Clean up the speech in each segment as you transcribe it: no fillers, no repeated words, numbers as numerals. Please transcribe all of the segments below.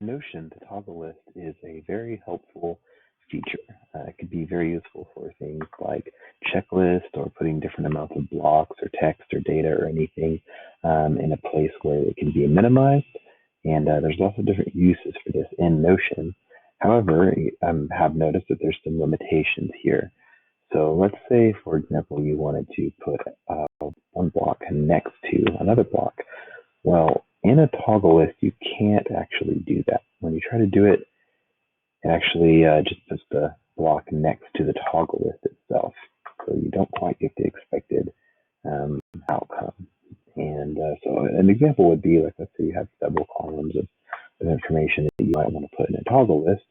Notion, the toggle list is a very helpful feature. It could be very useful for things like checklists or putting different amounts of blocks or text or data or anything in a place where it can be minimized. And there's also different uses for this in Notion. However, I have noticed that there's some limitations here. So let's say, for example, you wanted to put one block next to another block. Well, in a toggle list, you can't actually do that. When you try to do it, it actually just puts the block next to the toggle list itself. So you don't quite get the expected outcome. And so an example would be like, let's say you have several columns of information that you might want to put in a toggle list.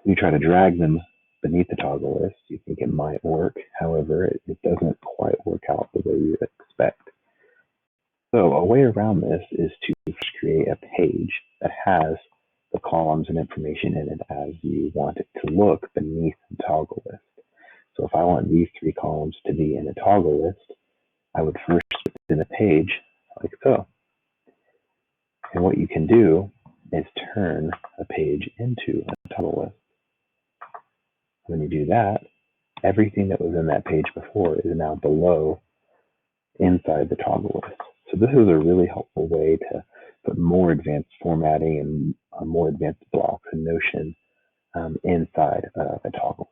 You try to drag them beneath the toggle list. You think it might work. However, it doesn't quite work out the way you expect. So a way around this is to create a page that has the columns and information in it as you want it to look beneath the toggle list. So if I want these three columns to be in a toggle list, I would first put it in a page like so. And what you can do is turn a page into a toggle list. When you do that, everything that was in that page before is now below inside the toggle list. So this is a really helpful way to put more advanced formatting and more advanced blocks and Notion inside a toggle.